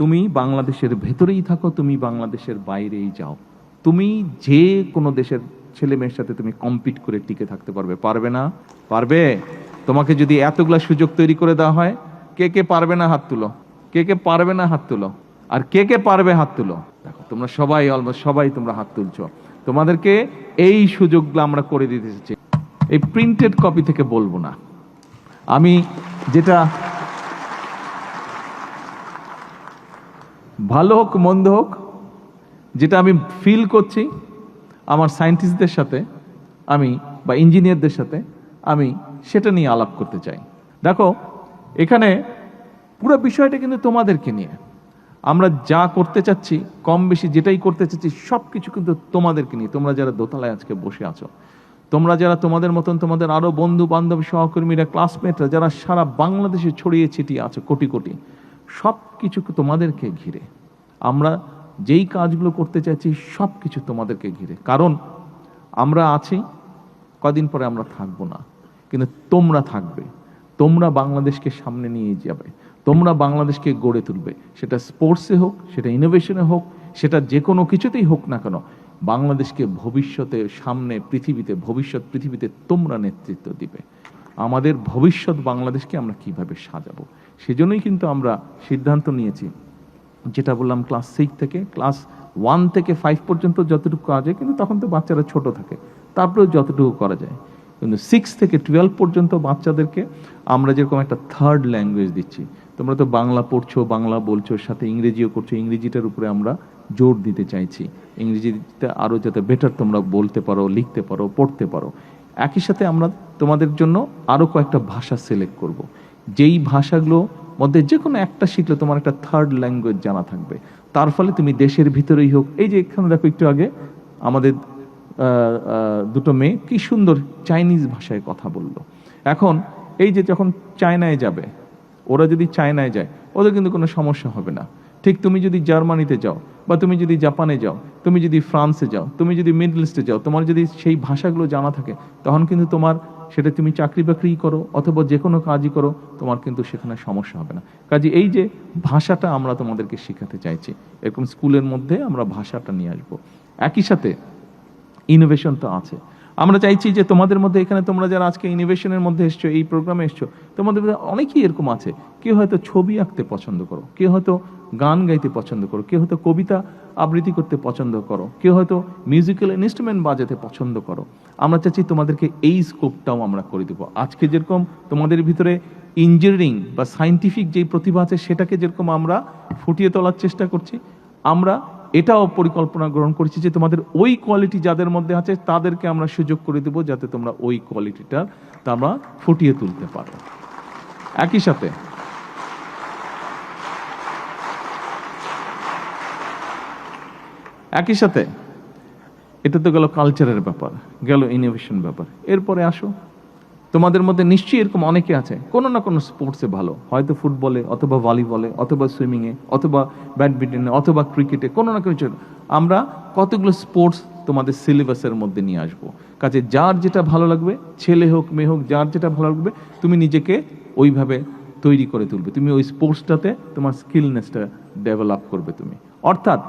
তুমি বাংলাদেশের ভেতরেই থাকো, তুমি বাংলাদেশের বাইরেই যাও, তুমি যে কোনো দেশের ছেলে মেয়ের সাথে তুমি কম্পিট করে টিকে থাকতে পারবে? পারবে না? পারবে? তোমাকে যদি এতগুলা সুযোগ তৈরি করে দেওয়া হয়, কে কে পারবে না হাত তুলো, কে কে পারবে না হাত তুলো, আর কে কে পারবে হাত তুলো। দেখো তোমরা সবাই, অলমোস্ট সবাই তোমরা হাত তুলছো। তোমাদেরকে এই সুযোগগুলো আমরা করে দিতে চাই। এই প্রিন্টেড কপি থেকে বলবো না, আমি যেটা ভালো হোক মন্দ হোক, যেটা আমি ফিল করছি আমার সায়েন্টিস্টদের সাথে আমি বা ইঞ্জিনিয়ারদের সাথে, আমি সেটা নিয়ে আলাপ করতে চাই। দেখো এখানে পুরো বিষয়টা কিন্তু তোমাদেরকে নিয়ে। আমরা যা করতে চাচ্ছি, কম বেশি যেটাই করতে চাচ্ছি, সব কিছু কিন্তু তোমাদেরকে নিয়ে। তোমরা যারা দোতলায় আজকে বসে আছো, তোমরা যারা তোমাদের মতন তোমাদের আরো বন্ধু বান্ধব সহকর্মীরা ক্লাসমেটরা যারা সারা বাংলাদেশে ছড়িয়ে ছিটিয়ে আছো কোটি কোটি, সব কিছু তোমাদেরকে ঘিরে। আমরা যেই কাজগুলো করতে চাইছি সব কিছু তোমাদেরকে ঘিরে। কারণ আমরা আছি, কদিন পরে আমরা থাকবো না, কিন্তু তোমরা থাকবে। তোমরা বাংলাদেশকে সামনে নিয়ে যাবে, তোমরা বাংলাদেশকে গড়ে তুলবে। সেটা স্পোর্টসে হোক, সেটা ইনোভেশনে হোক, সেটা যে কোনো কিছুতেই হোক না কেন, বাংলাদেশকে ভবিষ্যতে সামনে পৃথিবীতে, ভবিষ্যৎ পৃথিবীতে তোমরা নেতৃত্ব দিবে। আমাদের ভবিষ্যৎ বাংলাদেশকে আমরা কিভাবে সাজাবো, সেজন্যই কিন্তু আমরা সিদ্ধান্ত নিয়েছি, যেটা বললাম ক্লাস 6 থেকে ক্লাস 1 থেকে 5 পর্যন্ত যতটুকু কাজ হয়, কিন্তু তখন তো বাচ্চারা ছোট থাকে, তারপরে যতটুকু করা যায়। কিন্তু 6 থেকে 12 পর্যন্ত বাচ্চাদেরকে আমরা যেরকম একটা থার্ড ল্যাঙ্গুয়েজ দিচ্ছি, তোমরা তো বাংলা পড়ছো, বাংলা বলছো, সাথে ইংরেজিও করছো, ইংরেজিটার উপরে আমরা জোর দিতে চাইছি। ইংরেজিতে আরও যাতে বেটার তোমরা বলতে পারো, লিখতে পারো, পড়তে পারো। একই সাথে আমরা তোমাদের জন্য আরও কয়েকটা ভাষা সিলেক্ট করব, যেই ভাষাগুলো মধ্যে যে কোনো একটা শিখলে তোমার একটা থার্ড ল্যাঙ্গুয়েজ জানা থাকবে। তার ফলে তুমি দেশের ভিতরেই হোক, এই যে এখানে দেখো একটু আগে আমাদের দুটো মেয়ে কি সুন্দর চাইনিজ ভাষায় কথা বলল। এখন এই যে যখন চায়নায় যাবে, ওরা যদি চায়নায় যায়, ওদের কিন্তু কোনো সমস্যা হবে না। ঠিক তুমি যদি জার্মানিতে যাও, বা তুমি যদি জাপানে যাও, তুমি যদি ফ্রান্সে যাও, তুমি যদি মিডল ইস্টে যাও, তোমার যদি সেই ভাষাগুলো জানা থাকে, তখন কিন্তু তোমার সেটা তুমি চাকরি বাকরি করো অথবা যে কোনো কাজই করো, তোমার কিন্তু সেখানে সমস্যা হবে না। কাজে এই যে ভাষাটা আমরা তোমাদেরকে শেখাতে চাইছি, এরকম স্কুলের মধ্যে আমরা ভাষাটা নিয়ে আসবো। একই সাথে ইনোভেশন তো আছে। আমরা চাইছি যে তোমাদের মধ্যে, এখানে তোমরা যারা আজকে ইনোভেশনের মধ্যে এসছো, এই প্রোগ্রামে এসছো, তোমাদের মধ্যে অনেকেই এরকম আছে। কেউ হয়তো ছবি আঁকতে পছন্দ করো, কেউ হয়তো গান গাইতে পছন্দ করো, কেউ হয়তো কবিতা আবৃত্তি করতে পছন্দ করো, কেউ হয়তো মিউজিক্যাল ইনস্ট্রুমেন্ট বাজাতে পছন্দ করো। আমরা চাচ্ছি তোমাদেরকে এই স্কোপটাও আমরা করে দেবো। আজকে যেরকম তোমাদের ভিতরে ইঞ্জিনিয়ারিং বা সায়েন্টিফিক যেই প্রতিভা আছে, সেটাকে যেরকম আমরা ফুটিয়ে তোলার চেষ্টা করছি, আমরা এটাও পরিকল্পনা গ্রহণ করেছি যে তোমাদের ওই কোয়ালিটি যাদের মধ্যে আছে, তাদেরকে আমরা সুযোগ করে দেবো যাতে তোমরা ওই কোয়ালিটিটা তোমরা ফুটিয়ে তুলতে পারো। একই সাথে এটা তো গেল কালচারের ব্যাপার, গেল ইনোভেশন ব্যাপার। এরপরে আসো, তোমাদের মধ্যে নিশ্চয়ই এরকম অনেকে আছে কোনো না কোনো স্পোর্টসে ভালো, হয়তো ফুটবলে অথবা ভলিবলে অথবা সুইমিংয়ে অথবা ব্যাডমিন্টনে অথবা ক্রিকেটে, কোনো না কিছু। আমরা কতগুলো স্পোর্টস তোমাদের সিলেবাসের মধ্যে নিয়ে আসবো। কাজে যার যেটা ভালো লাগবে, ছেলে হোক মেয়ে হোক, যার যেটা ভালো লাগবে, তুমি নিজেকে ওইভাবে তৈরি করে তুলবে। তুমি ওই স্পোর্টসটাতে তোমার স্কিলনেসটা ডেভেলপ করবে তুমি। অর্থাৎ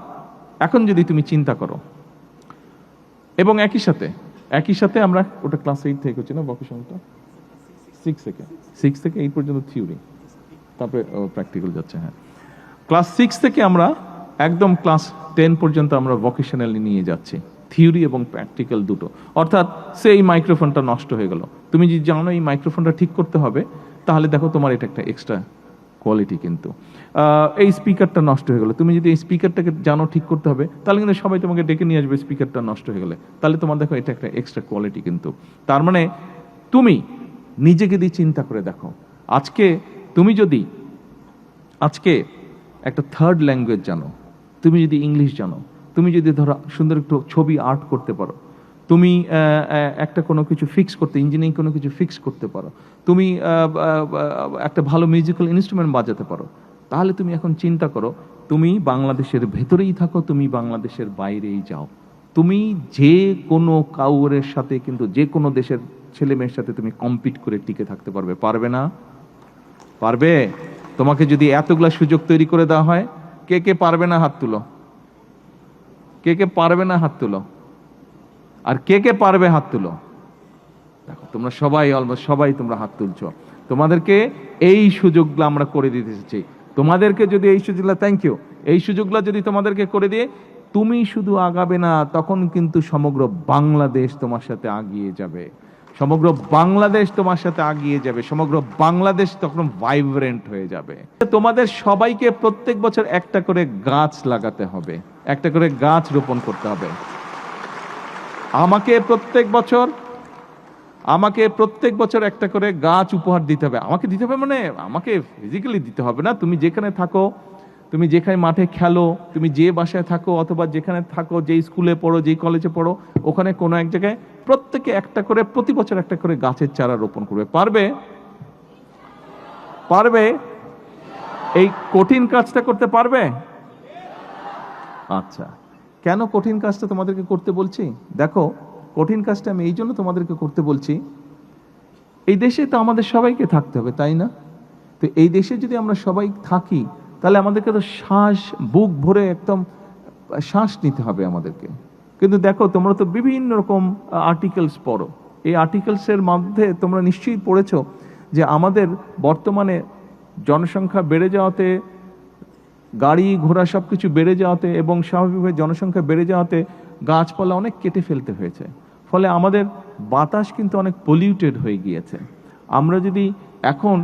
এখন যদি তুমি চিন্তা করো, এবং একই সাথে আমরা ওটা ক্লাস 8 থেকে হচ্ছে না ভোকেশনটা, 6 থেকে 8 পর্যন্ত থিওরি, তারপরে প্র্যাকটিক্যাল যাচ্ছে। হ্যাঁ, ক্লাস 6 থেকে আমরা একদম ক্লাস 10 পর্যন্ত আমরা ভোকেশনালি নিয়ে যাচ্ছি, থিওরি এবং প্র্যাকটিক্যাল দুটো। অর্থাৎ সেই মাইক্রোফোনটা নষ্ট হয়ে গেল, তুমি যদি জানো এই মাইক্রোফোনটা ঠিক করতে হবে, তাহলে দেখো তোমার এটা একটা এক্সট্রা কোয়ালিটি। কিন্তু এই স্পিকারটা নষ্ট হয়ে গেলো, তুমি যদি এই স্পিকারটাকে জানো ঠিক করতে হবে, তাহলে কিন্তু সবাই তোমাকে ডেকে নিয়ে আসবে। স্পিকারটা নষ্ট হয়ে গেলে, তাহলে তোমার দেখো এটা একটা এক্সট্রা কোয়ালিটি। কিন্তু তার মানে তুমি নিজেকে দিয়ে চিন্তা করে দেখো, তুমি যদি আজকে একটা থার্ড ল্যাঙ্গুয়েজ জানো, তুমি যদি ইংলিশ জানো, তুমি যদি ধরো সুন্দর একটু ছবি আর্ট করতে পারো, তুমি একটা কোনো কিছু ফিক্স করতে, ইঞ্জিনিয়ারিং কোনো কিছু ফিক্স করতে পারো, তুমি একটা ভালো মিউজিক্যাল ইনস্ট্রুমেন্ট বাজাতে পারো, তাহলে তুমি এখন চিন্তা করো, তুমি বাংলাদেশের ভেতরেই থাকো, তুমি বাংলাদেশের বাইরেই যাও, তুমি যে কোনো কাউরের সাথে, কিন্তু যে কোনো দেশের ছেলে মেয়ের সাথে তুমি কম্পিট করে টিকে থাকতে পারবে? পারবে না? পারবে? তোমাকে যদি এতগুলা সুযোগ তৈরি করে দেওয়া হয়, কে কে পারবে না হাত তুলো, কে কে পারবে না হাত তুলো, আর কে কে পারবে হাত তুলো। দেখো তোমরা সবাই অলমোস্ট সবাই তোমরা হাত তুলছো। তোমাদেরকে এই সুযোগগুলো আমরা করে দিতে চাই। তোমাদেরকে যদি এই সুযোগগুলো, থ্যাংক ইউ, এই সুযোগগুলো যদি তোমাদেরকে করে দিয়ে তুমি শুধু আগাবে না, তখন কিন্তু সমগ্র বাংলাদেশ তোমার সাথে আগিয়ে যাবে, সমগ্র বাংলাদেশ তোমার সাথে আগিয়ে যাবে, সমগ্র বাংলাদেশ তখন ভাইব্রেন্ট হয়ে যাবে। তোমাদের সবাইকে প্রত্যেক বছর একটা করে গাছ লাগাতে হবে, একটা করে গাছ রোপণ করতে হবে। আমাকে প্রত্যেক বছর একটা করে গাছ উপহার দিতে হবে। আমাকে দিতে হবে মানে আমাকে ফিজিক্যালি দিতে হবে না, তুমি যেখানে থাকো, তুমি যেখানে মাঠে খেলো, তুমি যে বাসায় থাকো, অথবা যেখানে থাকো, যেই স্কুলে পড়ো, যেই কলেজে পড়ো, ওখানে কোনো এক জায়গায় প্রত্যেকে একটা করে প্রতি বছর একটা করে গাছের চারা রোপণ করবে। পারবে? পারবে? এই কঠিন কাজটা করতে পারবে? আচ্ছা, কেন কঠিন কাজটা তোমাদেরকে করতে বলছি? দেখো, কঠিন কাজটা আমি এই জন্য তোমাদেরকে করতে বলছি, এই দেশে তো আমাদের সবাইকে থাকতে হবে, তাই না? তো এই দেশে যদি আমরা সবাই থাকি, তাহলে আমাদেরকে তো বুক ভরে একদম শ্বাস নিতে হবে আমাদেরকে। কিন্তু দেখো, তোমরা তো বিভিন্ন রকম আর্টিকেলস পড়ো, এই আর্টিকেলসের মধ্যে তোমরা নিশ্চয়ই পড়েছো যে আমাদের বর্তমানে জনসংখ্যা বেড়ে যাওয়াতে, গাড়ি ঘোড়া সব কিছু বেড়ে যাওয়াতে এবং স্বাভাবিকভাবে জনসংখ্যা বেড়ে যাওয়াতে গাছপালা অনেক কেটে ফেলতে হয়েছে। ফলে আমাদের বাতাস কিন্তু অনেক পলিউটেড হয়ে গিয়েছে। আমরা যদি এখন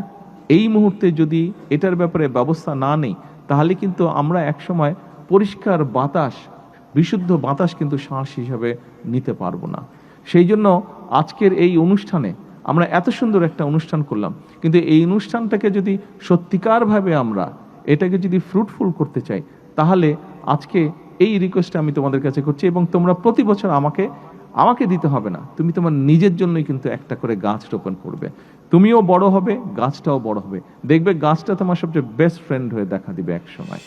এই মুহূর্তে যদি এটার ব্যাপারে ব্যবস্থা না নিই, তাহলে কিন্তু আমরা একসময় পরিষ্কার বাতাস, বিশুদ্ধ বাতাস কিন্তু শ্বাস হিসাবে নিতে পারবো না। সেই জন্য আজকের এই অনুষ্ঠানে আমরা এত সুন্দর একটা অনুষ্ঠান করলাম, কিন্তু এই অনুষ্ঠানটাকে যদি সত্যিকারভাবে আমরা এটাকে যদি ফ্রুটফুল করতে চাই, তাহলে আজকে এই রিকোয়েস্টটা আমি তোমাদের কাছে করছি। এবং তোমরা প্রতি বছর আমাকে দিতে হবে না, তুমি তোমার নিজের জন্যই কিন্তু একটা করে গাছ রোপণ করবে। তুমিও বড় হবে, গাছটাও বড় হবে, দেখবে গাছটা তোমার সবচেয়ে বেস্ট ফ্রেন্ড হয়ে দেখা দিবে এক সময়।